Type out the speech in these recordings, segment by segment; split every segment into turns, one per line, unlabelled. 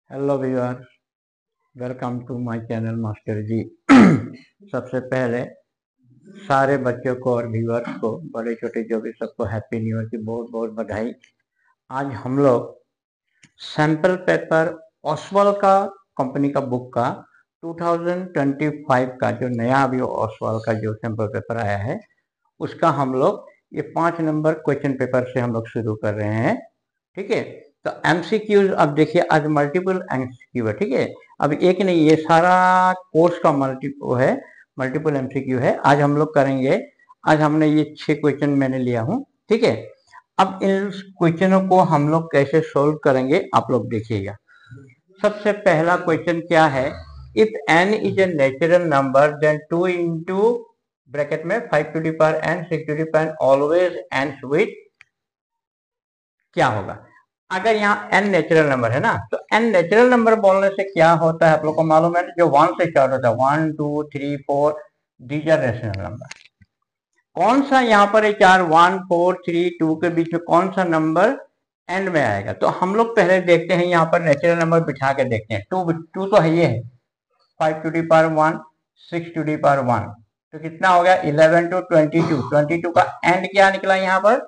Hello viewer, welcome to my channel master ji. सबसे पहले सारे बच्चों को और व्यूअर्स को, बड़े छोटे जो भी, सबको हैप्पी न्यू ईयर की बहुत बहुत बधाई। आज हम लोग सैंपल पेपर ओसवाल का कंपनी का बुक का 2025 का जो नया अभी ओसवाल का जो सैंपल पेपर आया है उसका हम लोग ये 5 नंबर क्वेश्चन पेपर से हम लोग शुरू कर रहे हैं। ठीक है, तो एमसीक्यूज अब देखिए, आज मल्टीपल एमसीक्यू है। ठीक है, अब एक नहीं, ये सारा कोर्स का मल्टीपल एमसीक्यू है। आज हम लोग करेंगे, आज हमने ये 6 क्वेश्चन मैंने लिया हूँ। ठीक है, अब इन क्वेश्चनों को हम लोग कैसे सोल्व करेंगे आप लोग देखिएगा। सबसे पहला क्वेश्चन क्या है, if n is a natural number then 2 into bracket में 5 to the power n 6 to the power always ends with, क्या होगा। अगर यहाँ n नेचुरल नंबर है ना, तो n नेचुरल नंबर बोलने से क्या होता है आप लोग को मालूम है, जो 1 से स्टार्ट होता है, 1 2 3 4, दीज आर रेशनल नंबर। कौन सा यहाँ पर 4 1 4 3 2 के बीच में कौन सा नंबर एंड में आएगा, तो हम लोग पहले देखते हैं, यहाँ पर नेचुरल नंबर बिठा के देखते हैं। 2 तो है, ये है 5 to the power 1 6 to the power 1, तो कितना हो गया 11 टू 22 का एंड क्या निकला यहाँ पर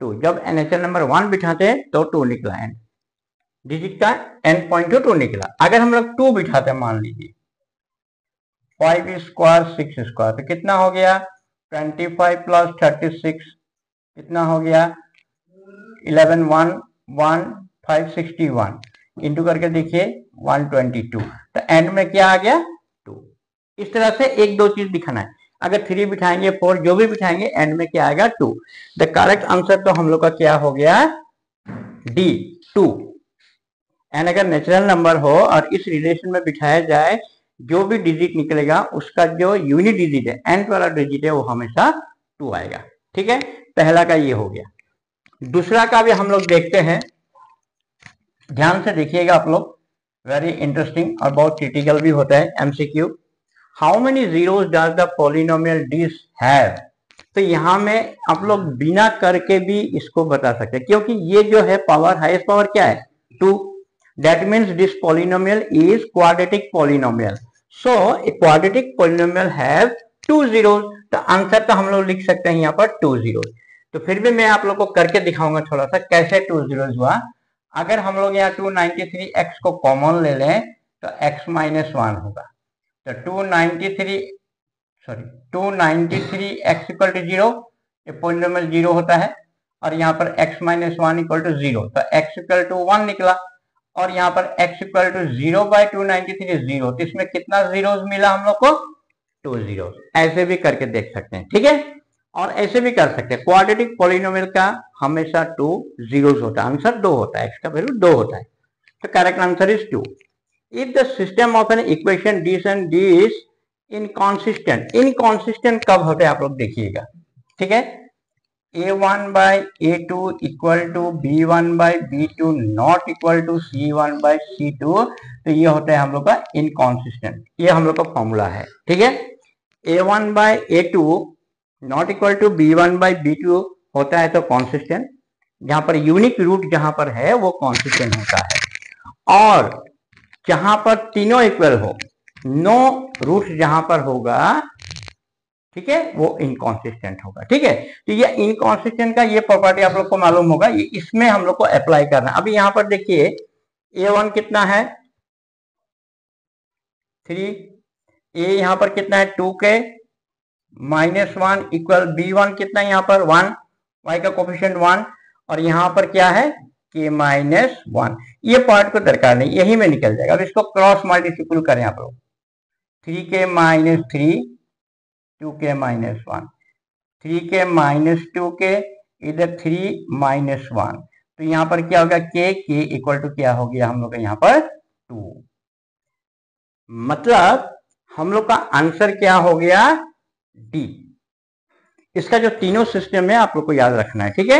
2। जब नेचुरल नंबर 1 बिठाते हैं तो 2 निकला, एंड डिजिट का एंड पॉइंट तो 2 निकला। अगर हम लोग 2 बिठाते हैं, मान लीजिए 5 स्क्वायर 6 स्क्वायर, तो कितना हो गया 25 प्लस 36, कितना हो गया 11 1 1 5 61, इंटू करके देखिए 122, तो एंड में क्या आ गया 2। इस तरह से एक दो चीज दिखाना है। अगर 3 बिठाएंगे 4, जो भी बिठाएंगे, एंड में क्या आएगा 2। द करेक्ट आंसर तो हम लोग का क्या हो गया डी 2। एंड अगर नेचुरल नंबर हो और इस रिलेशन में बिठाया जाए, जो भी डिजिट निकलेगा उसका जो यूनिट डिजिट है, एंड वाला डिजिट है, वो हमेशा 2 आएगा। ठीक है, पहला का ये हो गया। दूसरा का भी हम लोग देखते हैं, ध्यान से देखिएगा आप लोग, वेरी इंटरेस्टिंग और बहुत क्रिटिकल भी होता है MCQ. How many zeros does the polynomial this have, तो यहां में आप लोग बिना करके भी इसको बता सकते हैं, क्योंकि ये जो है पावर, हाईएस्ट पावर क्या है 2, that means this polynomial is quadratic polynomial. So a quadratic polynomial have 2 zeros, तो आंसर तो हम लोग लिख सकते हैं यहाँ पर 2 जीरोस। तो फिर भी मैं आप लोग को करके दिखाऊंगा थोड़ा सा कैसे 2 जीरोस हुआ। अगर हम लोग यहाँ 293x को कॉमन ले लें तो x माइनस 1 होगा, तो 293 x इक्वल टू 0, ये पॉलिनोमियल 0 होता है, और यहाँ पर x माइनस 1 इक्वल टू 0, तो x इक्वल टू 1 निकला, और यहाँ पर x इक्वल टू 0 बाई 293 0, तो इसमें कितना जीरोस मिला हम लोग को 2 जीरोस। ऐसे भी करके देख सकते हैं। ठीक है, और ऐसे भी कर सकते हैं, क्वाड्रेटिक पॉलिनोमियल का हमेशा 2 जीरोस होता है, आंसर 2 होता है, x का वैल्यू 2 होता है, तो correct answer is 2। If the system of N equation this and this inconsistent, inconsistent कब होते हैं आप लोग देखिएगा। ठीक है, a1 by a2 equal to b1 by b2 not equal to c1 by c2, तो ये होता है हम लोग का इनकॉन्सिस्टेंट, ये हम लोग का फॉर्मूला है। ठीक है, a1 by a2 not equal to b1 by b2 होता है तो कॉन्सिस्टेंट, जहां पर यूनिक रूट जहां पर है वो कॉन्सिस्टेंट होता है, और जहां पर तीनों इक्वल हो, नो रूट जहां पर होगा, ठीक है, वो इनकॉन्सिस्टेंट होगा। ठीक है, तो ये इनकॉन्सिस्टेंट का ये प्रॉपर्टी आप लोग को मालूम होगा, ये इसमें हम लोग को अप्लाई करना है। अभी यहां पर देखिए a1 कितना है 3, a यहां पर कितना है 2 के माइनस 1 इक्वल b1 कितना है यहाँ पर 1, y का कोफिशिएंट 1, और यहां पर क्या है k माइनस 1, ये पार्ट को दरकार नहीं, यही में निकल जाएगा। अब इसको क्रॉस मल्टीप्लिकेशन करें आप लोग, 3k minus 3 2k minus 1, 3k minus 2k, इधर 3 माइनस 1, तो यहां पर क्या होगा k इक्वल टू क्या हो गया हम लोग का यहाँ पर 2। मतलब हम लोग का आंसर क्या हो गया डी। इसका जो तीनों सिस्टम है आप लोग को याद रखना है। ठीक है,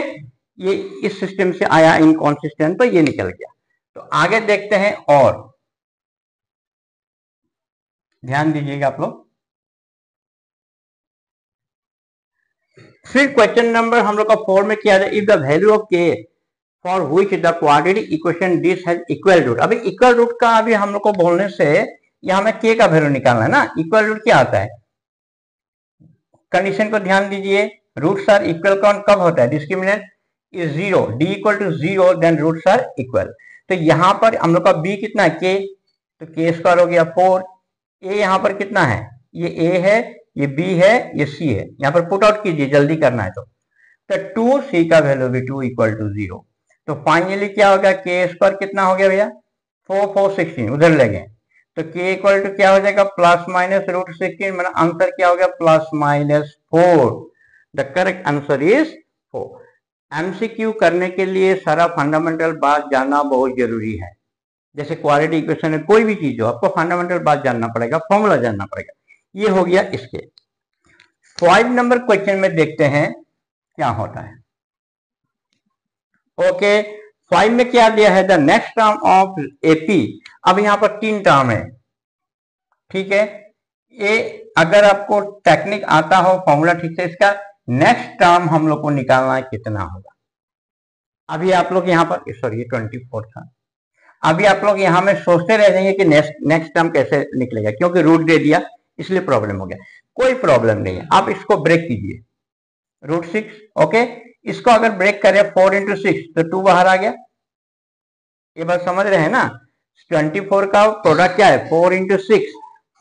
ये इस सिस्टम से आया इनकॉन्सिस्टेंट, तो ये निकल गया। तो आगे देखते हैं, और ध्यान दीजिएगा आप लोग। फिर क्वेश्चन नंबर हम लोग का 4 में किया जाए, if the value of k for which the quadratic equation this has equal root. अभी इक्वल रूट का अभी हम लोग को बोलने से यहां हमें के का वैल्यू निकालना है ना। इक्वल रूट क्या आता है, कंडीशन को ध्यान दीजिए, रूट्स आर इक्वल कब होता है, discriminant is zero, D equal to zero, then roots are equal. तो यहां पर हम लोग का बी कितना है, के, तो के स्क्वायर हो गया 4। ए यहां पर कितना है, ये ए है, ये बी है, ये सी है, यहां पर पुट आउट कीजिए, जल्दी करना है तो 2 सी का वैल्यू भी 2 इक्वल टू 0। तो फाइनली क्या होगा, के स्क्वायर कितना हो गया भैया, 4 4 16, उधर ले गए तो के इक्वल टू क्या हो जाएगा, प्लस माइनस रूट 16, मतलब आंसर क्या हो गया, plus minus 4। The correct answer is 4। MCQ करने के लिए सारा फंडामेंटल बात जानना बहुत जरूरी है। जैसे क्वाड्रेटिक इक्वेशन है, कोई भी चीज हो, आपको फंडामेंटल बात जानना पड़ेगा, फॉर्मूला जानना पड़ेगा। ये हो गया इसके। 5 नंबर क्वेश्चन में देखते हैं क्या होता है। ओके, 5 में क्या दिया है, the next term of AP. अब यहां पर 3 टर्म है, ठीक है। ये अगर आपको टेक्निक आता हो, फॉर्मूला ठीक से, इसका नेक्स्ट टर्म हम लोग को निकालना है, कितना होगा। अभी आप लोग यहाँ पर, सॉरी ये 24 था, अभी आप लोग यहां में सोचते रह जाएंगे कि नेक्स्ट टर्म कैसे निकलेगा, क्योंकि रूट दे दिया इसलिए प्रॉब्लम हो गया। कोई प्रॉब्लम नहीं है, आप इसको ब्रेक कीजिए, रूट 6, ओके। इसको अगर ब्रेक करें 4 इंटू 6 तो 2 बाहर आ गया। ये बात समझ रहे हैं ना, 24 का प्रोडक्ट क्या है, 4 इंटू 6,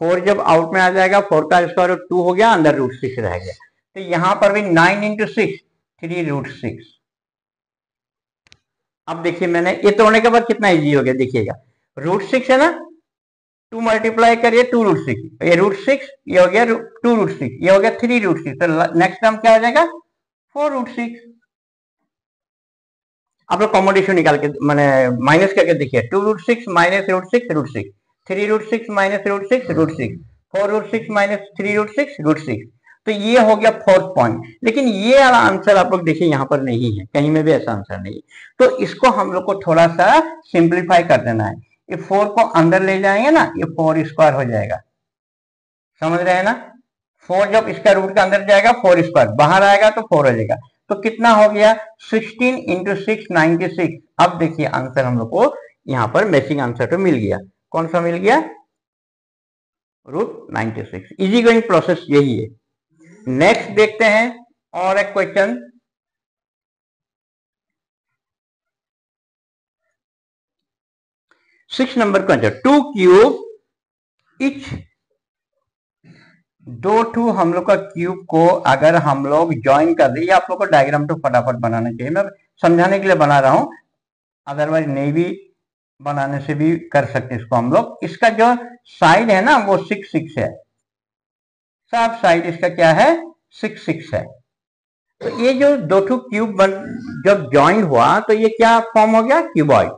4 जब आउट में आ जाएगा, 4 का स्क्वायर 2 हो गया, अंदर रूट 6 रह गया। तो यहां पर भी 9 इंटू 6 3 रूट 6। अब देखिए मैंने ये तोड़ने के बाद कितना इजी हो गया, देखिएगा रूट 6 है ना, 2 मल्टीप्लाई करिए 2 रूट 6, ये रूट 6, ये हो गया 2 रूट 6, ये हो गया 3 रूट 6, तो नेक्स्ट टर्म क्या हो जाएगा, 4 रूट 6। आप लोग कॉम्बिनेशन निकाल के मैंने माइनस करके देखिए, 2 root 6 minus root 6 root 6, 3 root 6 minus root 6 root 6, 4 root 6 minus 3 root 6 root 6। तो ये हो गया 4th पॉइंट। लेकिन ये वाला आंसर आप लोग देखिए यहाँ पर नहीं है, कहीं में भी ऐसा आंसर नहीं है। तो इसको हम लोग को थोड़ा सा सिंप्लीफाई कर देना है। ये 4 को अंदर ले जाएंगे ना, ये 4 स्क्वायर हो जाएगा, समझ रहे हैं ना। 4 जब इसका रूट के अंदर जाएगा 4 स्क्वायर, बाहर आएगा तो 4 हो जाएगा। तो कितना हो गया, 16 इंटू 6 96। अब देखिए आंसर हम लोग को यहाँ पर मैचिंग आंसर तो मिल गया। कौन सा मिल गया, रूट 96। इजी गोइंग प्रोसेस यही है। नेक्स्ट देखते हैं और एक question. Six number question, 2 cube etch, 2 हम लोग का क्यूब को अगर हम लोग ज्वाइन कर दे, आप लोग को डायग्राम तो फटाफट बनाना चाहिए, मैं समझाने के लिए बना रहा हूं, अदरवाइज नहीं भी बनाने से भी कर सकते इसको हम लोग। इसका जो साइड है ना वो 6 6 है, सब साइड इसका क्या है 6 6 है। तो ये जो 2 क्यूब जब ज्वाइन हुआ तो ये क्या फॉर्म हो गया, क्यूबॉइड,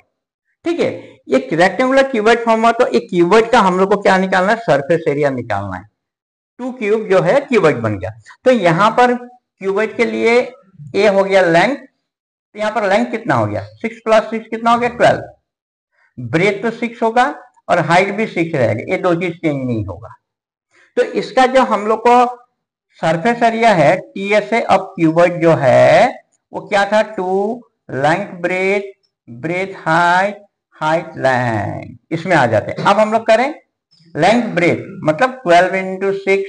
ठीक है। ये रेक्टेंगुलर क्यूबॉइड फॉर्म हुआ, तो एक क्यूबॉइड का हम लोग को क्या निकालना है, सरफेस एरिया निकालना है। 2 क्यूब जो है क्यूबॉइड बन गया। तो यहां पर क्यूबॉइड के लिए ए हो गया लेंथ, तो यहां पर लेंथ कितना हो गया, 6 प्लस 6 कितना हो गया 12। ब्रेथ तो 6 होगा और हाइट भी 6 रहेगा, ये दो चीज चेंज नहीं होगा। तो इसका जो हम लोग को सरफेस एरिया है टीएसए ऑफ क्यूबॉइड जो है वो क्या था, 2 length breadth, breadth height, height length, इसमें आ जाते हैं। अब हम लोग करें लेंथ ब्रेथ, मतलब 12 इंटू 6,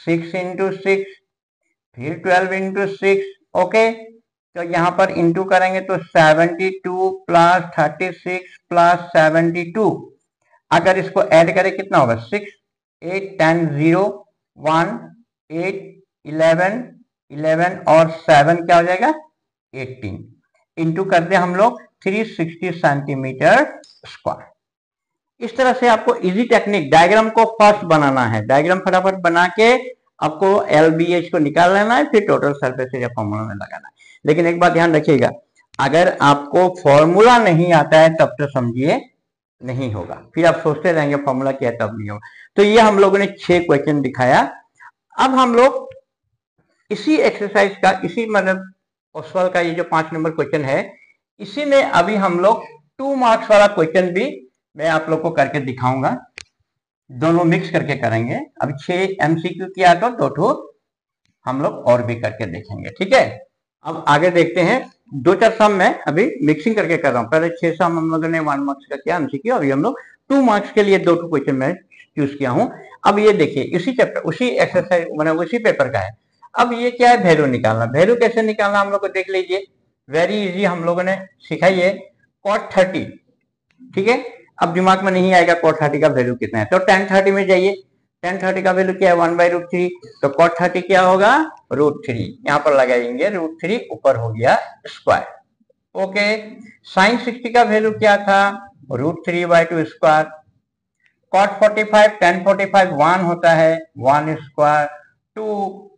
6 इंटू 6, फिर 12 इंटू 6, ओके। तो यहां पर इंटू करेंगे तो 72 प्लस 36 प्लस 72, अगर इसको ऐड करें कितना होगा, 6 8 10 0 1 8 11 11 और 7 क्या हो जाएगा 18, इंटू कर दे हम लोग 360 सेंटीमीटर स्क्वायर। इस तरह से आपको इजी टेक्निक, डायग्राम को फर्स्ट बनाना है, डायग्राम फटाफट बना के आपको LBH को निकाल लेना है, फिर टोटल सरफेस एरिया फॉर्मूला में लगाना है। लेकिन एक बात ध्यान रखिएगा, अगर आपको फॉर्मूला नहीं आता है तब तो समझिए नहीं होगा, फिर आप सोचते रहेंगे फॉर्मूला क्या है तब नहीं होगा। तो ये हम लोगों ने 6 क्वेश्चन दिखाया। अब हम लोग इसी एक्सरसाइज का, इसी मतलब ओसवाल का ये जो 5 नंबर क्वेश्चन है, इसी में अभी हम लोग 2 मार्क्स वाला क्वेश्चन भी मैं आप लोग को करके दिखाऊंगा, दोनों मिक्स करके करेंगे। अभी 6 MCQ किया तो 2 हम लोग और भी करके देखेंगे, ठीक है। अब आगे देखते हैं दो चार सम में अभी मिक्सिंग करके कर रहा हूँ। पहले 6 सम हम लोगों ने 1 मार्क्स का किया एमसीक्यू, अभी हम लोग 2 मार्क्स के लिए 2 क्वेश्चन में चूज किया हूँ। अब ये देखिए इसी चैप्टर उसी एक्सरसाइज मतलब उसी पेपर का है। अब ये क्या है, वैल्यू निकालना। वैल्यू कैसे निकालना हम लोग को देख लीजिए, वेरी इजी हम लोगों ने सिखाई है। cot 30, ठीक है। अब दिमाग में नहीं आएगा cot 30 का वैल्यू कितना है, तो tan 30 में जाइए। tan 30 का वैल्यू क्या है, 1/√3, तो cot 30 क्या होगा, √3। यहाँ पर लगाएंगे √3, ऊपर हो गया स्क्वायर। ओके, sin 60 का वैल्यू क्या था, √3/2 स्क्वायर। cot 45 tan 45 1 होता है, 1 स्क्वायर 2,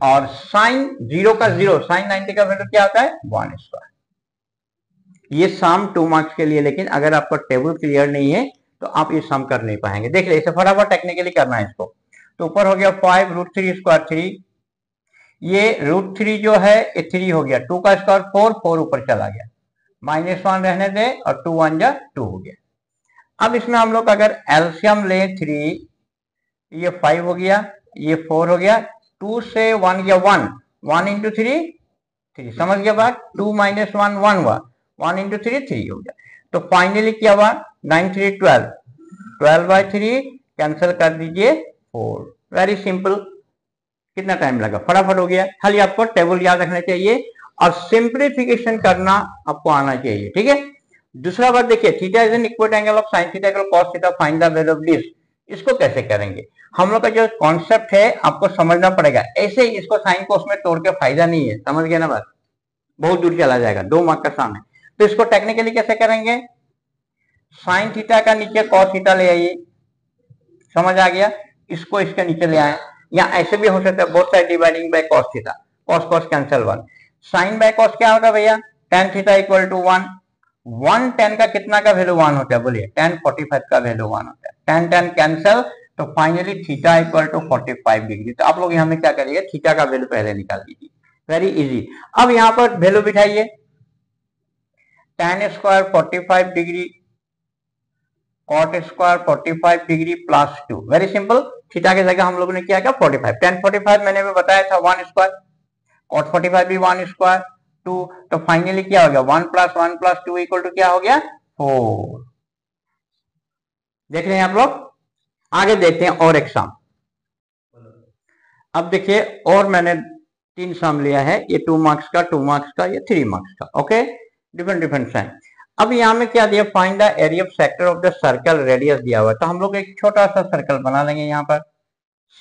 और sin 0 का 0, sin 90 का वैल्यू क्या होता है, 1 स्क्वायर। ये सम 2 मार्क्स के लिए, लेकिन अगर आपका टेबल क्लियर नहीं है तो आप ये सम कर नहीं पाएंगे। देख ले, इसे फटाफट टेक्निकली करना है इसको। तो ऊपर हो गया 5 √3 स्क्वायर 3, ये √3 जो है ये 3 हो गया, 2 का स्क्वायर 4, 4 ऊपर चला गया, -1 रहने दे, और 2 1 जा 2 हो गया। अब इसमें हम लोग अगर एलसीएम ले 3, ये 5 हो गया, ये 4 हो गया, 2 से 1 गया 1, 1 इंटू 3 3, समझ गया बात। 2 - 1 1 हुआ, 1 इंटू 3 3 हो गया। तो फाइनली क्या हुआ, 9 3 12, 12/3 कैंसिल कर दीजिए 4। वेरी सिंपल, कितना टाइम लगा, फटाफट हो गया। खाली आपको टेबल याद रखना चाहिए और सिंप्लीफिकेशन करना आपको आना चाहिए, ठीक है। दूसरा बात देखिए, theta is an equal angle of sine theta equal cos theta, find the value of this. इसको कैसे करेंगे, हम लोग का जो कॉन्सेप्ट है आपको समझना पड़ेगा। ऐसे ही इसको साइन कोस में तोड़ के फायदा नहीं है, समझ गए ना बात, बहुत दूर चला जाएगा, 2 मार्क का सम है। तो इसको टेक्निकली कैसे करेंगे, साइन थीटा का नीचे कॉस थीटा ले आइए, समझ आ गया, इसको इसके नीचे ले आए, या ऐसे भी हो सकता है both side dividing by cos theta, cos cos cancel 1, sine by cos क्या होगा भैया, tan theta equal to 1, 1 tan का कितना का वैल्यू 1 होता है, बोलिए tan 45 का वैल्यू 1 होता है, tan tan कैंसिल, तो finally theta equal to 45 degree. तो आप लोग यहाँ में क्या करिए, थीटा का वैल्यू पहले निकाल दीजिए, वेरी इजी। अब यहाँ पर वैल्यू बिठाइए, tan square 45 degree, cot square 45 degree plus 2, very simple. Theta की जगह हम लोगों ने क्या किया 45, tan 45 मैंने भी बताया था 1 स्क्वायर, cot 45 भी 1 स्क्वायर 2, तो फाइनली क्या हो गया 1 + 1 + 2 इक्वल टू क्या हो गया 4। देख रहे हैं आप लोग, आगे देखते हैं और एक सम। अब देखिए, और मैंने 3 सम लिया है, ये 2 मार्क्स का, 2 मार्क्स का, ये 3 मार्क्स का, ओके, डिफरेंट डिफरेंट सम। अब यहाँ में क्या दिया, find the area of sector of the circle radius दिया हुआ है, तो हम लोग एक छोटा सा सर्कल बना लेंगे। यहाँ पर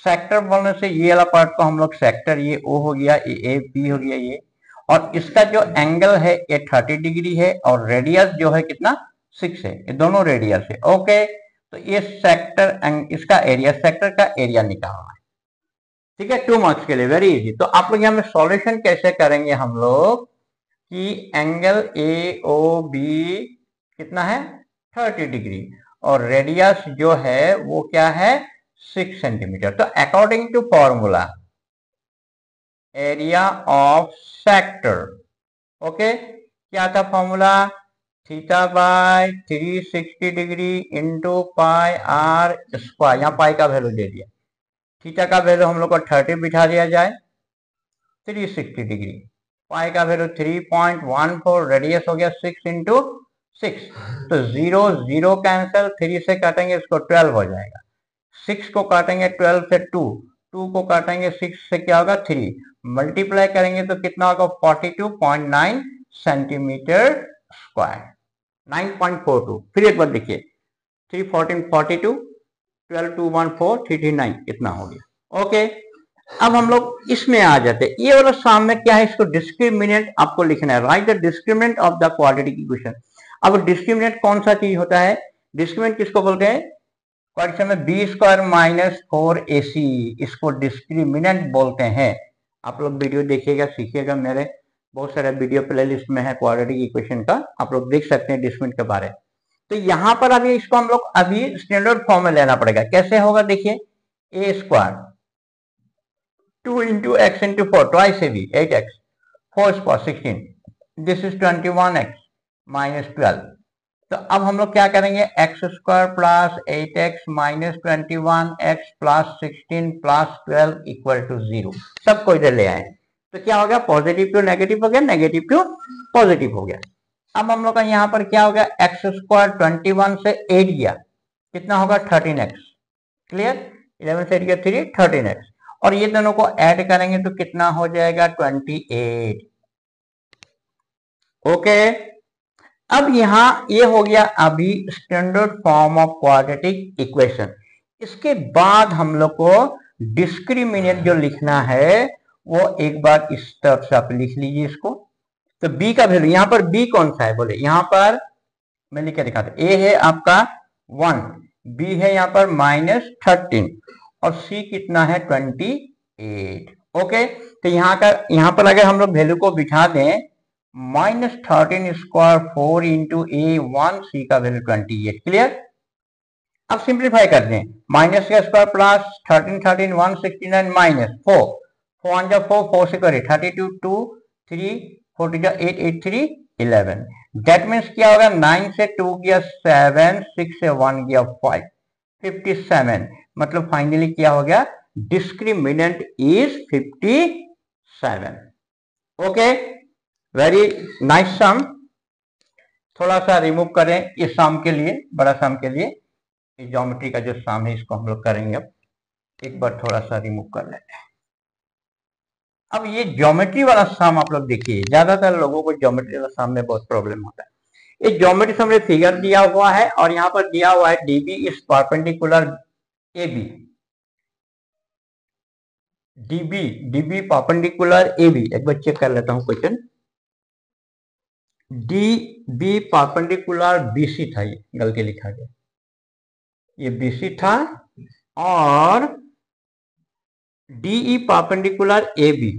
सेक्टर बोलने से ये वाला पार्ट को हम लोग सेक्टर, ये ओ हो गया, ये ए बी हो गया ये, और इसका जो एंगल है ये 30 डिग्री है, और रेडियस जो है कितना 6 है, ये दोनों रेडियस है, ओके। तो ये सेक्टर, इसका एरिया, सेक्टर का एरिया निकालना है, ठीक है, 2 मार्क्स के लिए, वेरी इजी। तो आप लोग यहाँ में सॉल्यूशन कैसे करेंगे हम लोग, कि एंगल ए ओ बी कितना है 30 डिग्री, और रेडियस जो है वो क्या है 6 सेंटीमीटर। तो according to formula area of sector, okay, क्या था formula, theta by 360 degree into pi R square, यहाँ पाई का वैल्यू दे दिया, थीटा का वैल्यू हम लोग को 30 बिठा दिया जाए, 360 डिग्री, पाई का वैल्यू 3.14, रेडियस हो गया 6 इंटू 6, तो 0 0 कैंसिल, 3 से काटेंगे इसको 12 हो जाएगा, 6 को काटेंगे 12 से 2, 2 को काटेंगे 6 से क्या होगा 3, मल्टीप्लाई करेंगे तो कितना होगा 42.9 सेंटीमीटर स्क्वायर, 9.42। फिर एक बार देखिए, 3 14 42, 12 2 1 4 339, कितना हो गया, ओके। अब हम लोग इसमें आ जाते हैं, ये वाला सामने क्या है, इसको डिस्क्रिमिनेंट आपको लिखना है, right the discriminant of the quadratic equation. अब डिस्क्रिमिनेंट कौन सा चीज होता है, डिस्क्रिमिनेंट किसको बोलते हैं, क्वेश्चन में b² - 4ac, इसको डिस्क्रिमिनेंट बोलते हैं। आप लोग वीडियो देखिएगा, सीखिएगा, मेरे बहुत सारे वीडियो प्लेलिस्ट में है क्वाड्रेटिक इक्वेशन का, आप लोग देख सकते हैं डिस्क्रिमिनेंट के बारे में। तो यहाँ पर अभी इसको हम लोग अभी स्टैंडर्ड फॉर्म में लेना पड़ेगा, कैसे होगा देखिए, a² 2 into x into 4, twice ab, 8x, 4 square 16, this is 21x minus 12। तो अब हम लोग क्या करेंगे, x² plus 8x minus 21x plus 16 plus 12 equal to 0, सबको इधर ले आए, तो क्या हो गया, पॉजिटिव टू नेगेटिव हो गया, नेगेटिव टू पॉजिटिव हो गया। अब हम लोग का यहाँ पर क्या हो गया, एक्स स्क्वायर 21 से 8 गया, कितना होगा 13x। क्लियर, 11 से 8 गया 3, 13x। और ये दोनों को ऐड करेंगे तो कितना हो जाएगा 28। ओके, अब यहां ये हो गया अभी standard form of quadratic equation. इसके बाद हम लोग को डिस्क्रिमिनेंट जो लिखना है वो एक बार इस तरफ से आप लिख लीजिए इसको। तो b का वैल्यू, यहां पर b कौन सा है बोले, यहां पर मैं लिख के दिखाता, a है आपका 1, b है यहां पर -13 और c कितना है 28। ओके, तो यहां पर अगर हम लोग वैल्यू को बिठा दें, -13 स्क्वायर 4 इंटू ए 1, सी का वैल्यू 28। क्लियर, अब सिंप्लीफाई कर दें, माइनस का स्क्वायर प्लस 13 13 169 माइनस 4 4 जा 4 4 से करे 32 2 3 4 जा 8 8 3 11। दैट मीन्स क्या होगा, 9 से 2 गया 7, 6 से 1 गया 5, 57। मतलब फाइनली क्या हो गया, discriminant is 57। Okay, very nice sum. थोड़ा सा रिमूव करें इस सम के लिए, बड़ा सम के लिए, इस ज्योमेट्री का जो सम है इसको हम लोग करेंगे। अब एक बार थोड़ा सा रिमूव कर लेते हैं। अब ये ज्योमेट्री वाला सम आप लोग देखिए, ज्यादातर लोगों को ज्योमेट्री वाला सम में बहुत प्रॉब्लम होता है। ये ज्योमेट्री सम में फिगर दिया हुआ है और यहाँ पर दिया हुआ है DB is perpendicular AB, DB perpendicular AB. एक बार चेक कर लेता हूं question, D B perpendicular BC था, ये गलती लिखा गया, ये बीसी था, और डीई परपेंडिकुलर एबी,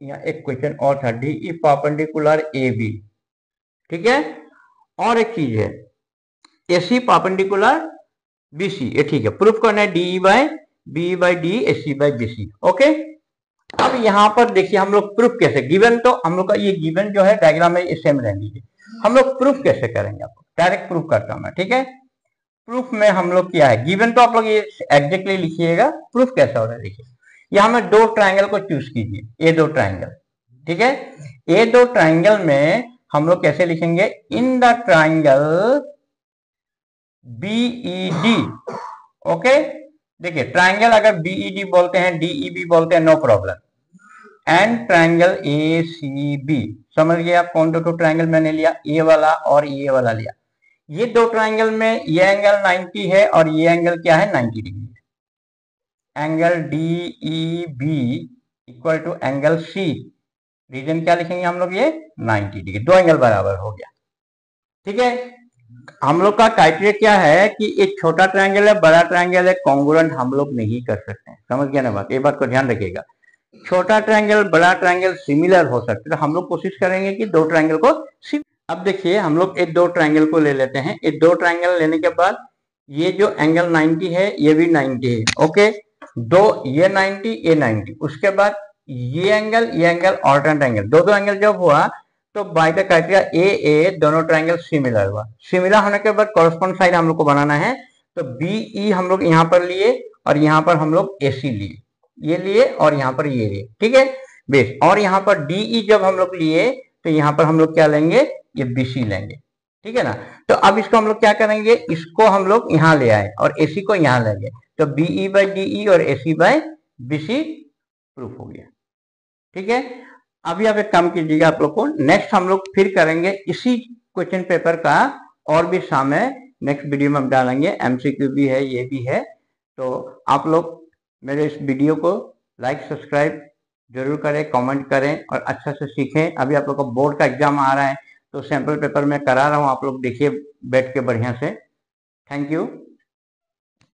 यहाँ एक क्वेश्चन और था डीई परपेंडिकुलर एबी। ठीक है, और एक चीज है एसी परपेंडिकुलर बीसी, ये ठीक है, प्रूफ करना है DE by D AC by BC. Okay, अब यहां पर देखिए हम लोग प्रूफ कैसे, गिवन तो हम लोग का ये गिवन जो है डायग्राम में सेम रहने दीजिए, हम लोग प्रूफ कैसे करेंगे, आपको डायरेक्ट प्रूफ करता हूं मैं। ठीक है, प्रूफ में हम लोग क्या है, गिवन तो आप लोग ये एग्जैक्टली लिखिएगा, प्रूफ कैसा हो रहा है देखिए। यहां में दो ट्राइंगल को चूज कीजिए, ये दो ट्राइंगल। ठीक है, ये दो ट्राइंगल में हम लोग कैसे लिखेंगे, in the triangle BED. Okay, देखिए ट्राइंगल अगर बीईडी बोलते हैं, डीईबी बोलते हैं, no problem, and triangle ACB. समझ गए आप कौन दो ट्राइंगल मैंने लिया, ए वाला और ये वाला लिया। ये दो ट्राइंगल में ये एंगल 90 है और ये एंगल क्या है 90 degree. Angle DEB equal to angle C, reason क्या लिखेंगे हम लोग, ये 90 डिग्री, दो एंगल बराबर हो गया। ठीक है, हम लोग का क्राइटेरिया क्या है कि एक छोटा ट्रायंगल है, बड़ा ट्रायंगल है, कॉन्ग्रुएंट हम लोग नहीं कर सकते हैं। समझ गया ना बात, ये बात को ध्यान रखिएगा। छोटा ट्रायंगल बड़ा ट्रायंगल सिमिलर हो सकते हैं, तो हम लोग कोशिश करेंगे कि दो ट्रायंगल को। अब देखिए हम लोग एक दो ट्रायंगल को ले लेते हैं। एक दो ट्रायंगल लेने के बाद ये जो एंगल 90 है ये भी 90 है। ओके, दो ये 90 ये 90, उसके बाद ये एंगल ऑल्टरनेट एंगल, दो एंगल जब हुआ तो बाय द क्राइटेरिया ए दोनों ट्रायंगल सिमिलर हुआ। सिमिलर होने के बाद कॉरेस्पॉन्ड साइड हम लोग को बनाना है, तो बीई हम लोग यहाँ पर लिए और यहाँ पर हम लोग एसी लिए, ये लिए और यहाँ पर ये लिए। ठीक है बेस, और यहाँ पर डीई जब हम लोग लिए तो यहाँ पर हम लोग क्या लेंगे, ये बीसी लेंगे। ठीक है ना, तो अब इसको हम लोग क्या करेंगे, इसको हम लोग यहाँ ले आए और एसी को यहाँ लेंगे, तो बीई बाई डीई और एसी बाई बीसी प्रूफ हो गया। ठीक है, अभी आप एक काम कीजिएगा, आप लोग को नेक्स्ट हम लोग फिर करेंगे इसी क्वेश्चन पेपर का और भी सम है, नेक्स्ट वीडियो में हम डालेंगे, एमसीक्यू भी है, ये भी है। तो आप लोग मेरे इस वीडियो को लाइक सब्सक्राइब जरूर करें, कमेंट करें और अच्छा से सीखें। अभी आप लोग का बोर्ड का एग्जाम आ रहा है तो सैंपल पेपर में करा रहा हूँ, आप लोग देखिए बैठ के बढ़िया से। Thank you.